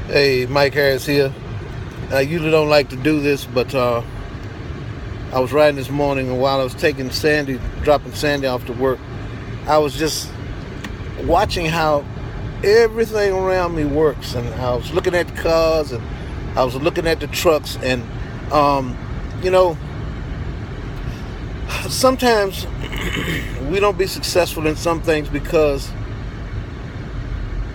Hey, Mike Harris here. I usually don't like to do this, but I was riding this morning, and while I was dropping Sandy off to work, I was just watching how everything around me works, and I was looking at the cars, and I was looking at the trucks, and you know, sometimes we don't be successful in some things because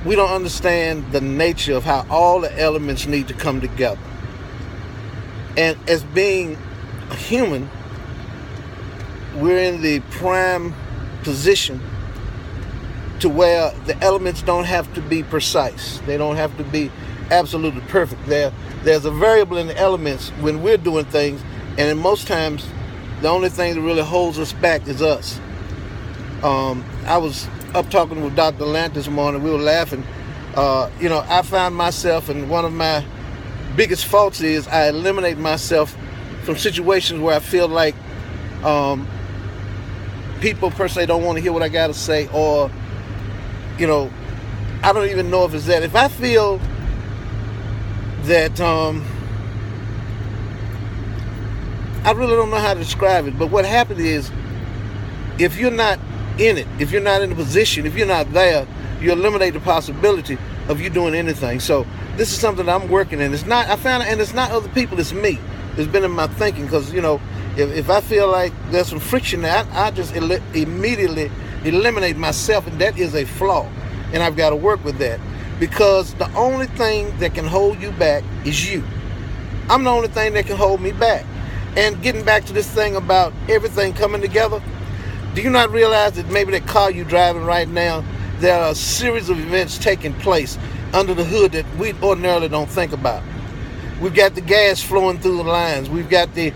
we don't understand the nature of how all the elements need to come together. And as being a human, we're in the prime position to where the elements don't have to be precise. They don't have to be absolutely perfect. There's a variable in the elements when we're doing things, and in most times, the only thing that really holds us back is us. I was up talking with Dr. Lant this morning. We were laughing. I found myself, and one of my biggest faults is I eliminate myself from situations where I feel like people per se don't want to hear what I got to say, or, I don't even know if it's that. If I feel that, I really don't know how to describe it, but what happened is, if you're not in it, if you're not in the position, if you're not there, you eliminate the possibility of you doing anything. So this is something that I'm working in. It's not, I found it, and it's not other people, it's me. It's been in my thinking, because, if I feel like there's some friction there, I just immediately eliminate myself, and that is a flaw. And I've got to work with that, because the only thing that can hold you back is you. I'm the only thing that can hold me back. And getting back to this thing about everything coming together, do you not realize that maybe that car you're driving right now, there are a series of events taking place under the hood that we ordinarily don't think about? We've got the gas flowing through the lines. We've got the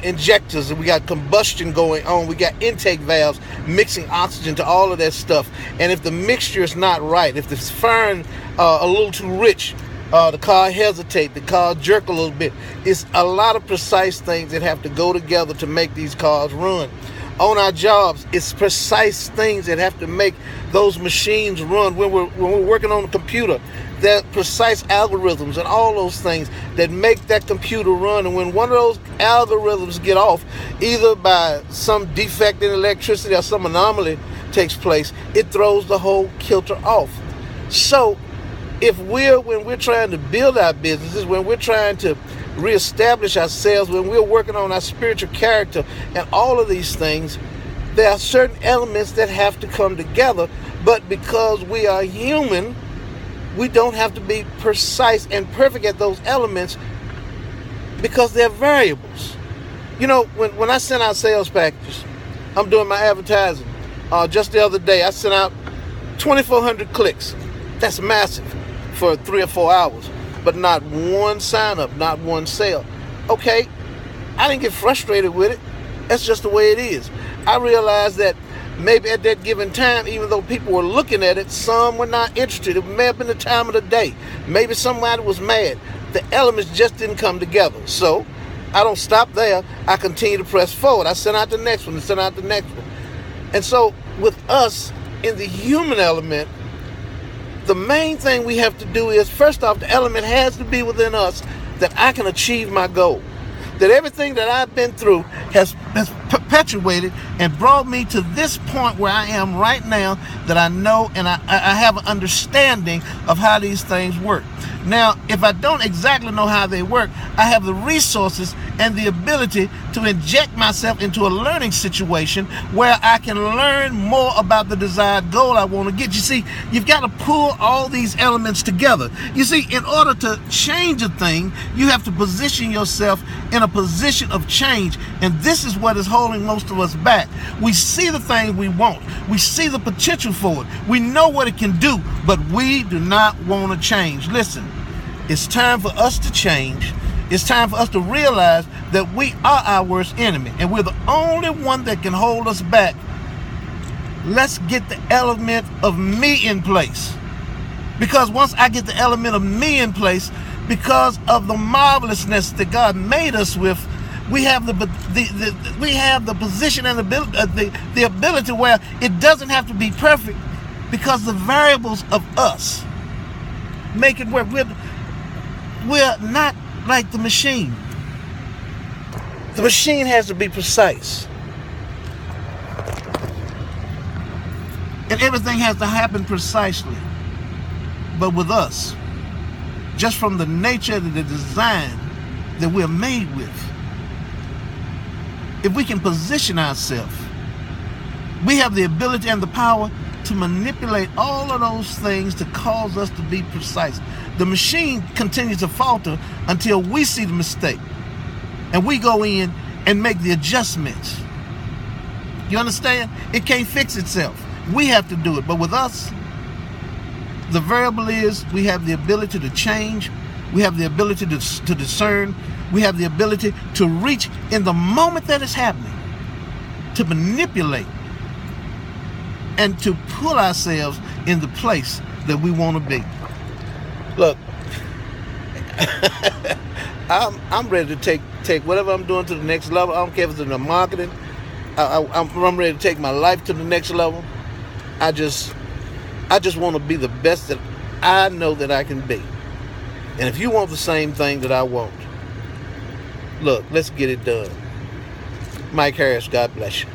injectors, and we got combustion going on. We got intake valves mixing oxygen to all of that stuff. And if the mixture is not right, if the firing a little too rich, the car hesitate, the car jerk a little bit. It's a lot of precise things that have to go together to make these cars run. On our jobs, it's precise things that have to make those machines run. When we're working on the computer, there are precise algorithms and all those things that make that computer run. And when one of those algorithms get off, either by some defect in electricity or some anomaly takes place, it throws the whole kilter off. So when we're trying to build our businesses, when we're trying to reestablish ourselves, when we're working on our spiritual character and all of these things, there are certain elements that have to come together. But because we are human, we don't have to be precise and perfect at those elements, because they're variables. When I send out sales packages, I'm doing my advertising. Just the other day, I sent out 2,400 clicks. That's massive for 3 or 4 hours. But not one sign up, not one sale. Okay, I didn't get frustrated with it. That's just the way it is. I realized that maybe at that given time, even though people were looking at it, some were not interested. It may have been the time of the day. Maybe somebody was mad. The elements just didn't come together. So I don't stop there. I continue to press forward. I send out the next one and send out the next one. And so with us in the human element, the main thing we have to do is, first off, the element has to be within us that I can achieve my goal. That everything that I've been through has perpetuated and brought me to this point where I am right now, that I know and I have an understanding of how these things work. Now, if I don't exactly know how they work, I have the resources and the ability to inject myself into a learning situation where I can learn more about the desired goal I want to get. You see, you've got to pull all these elements together. You see, in order to change a thing, you have to position yourself in a position of change. And this is what is holding most of us back. We see the thing we want. We see the potential for it. We know what it can do, but we do not want to change. Listen, it's time for us to change. It's time for us to realize that we are our worst enemy, and we're the only one that can hold us back. Let's get the element of me in place. Because once I get the element of me in place, because of the marvelousness that God made us with, we have the position and the ability where it doesn't have to be perfect, because the variables of us make it work. we're not like the machine. The machine has to be precise. And everything has to happen precisely. But with us, just from the nature of the design that we're made with, if we can position ourselves, we have the ability and the power to manipulate all of those things to cause us to be precise. The machine continues to falter until we see the mistake and we go in and make the adjustments. You understand? It can't fix itself. We have to do it. But with us, the variable is we have the ability to change. We have the ability to discern. We have the ability to reach in the moment that it's happening, to manipulate and to put ourselves in the place that we want to be. Look, I'm ready to take whatever I'm doing to the next level. I don't care if it's in the marketing. I'm ready to take my life to the next level. I just want to be the best that I know that I can be. And if you want the same thing that I want, look, let's get it done. Mike Harris, God bless you.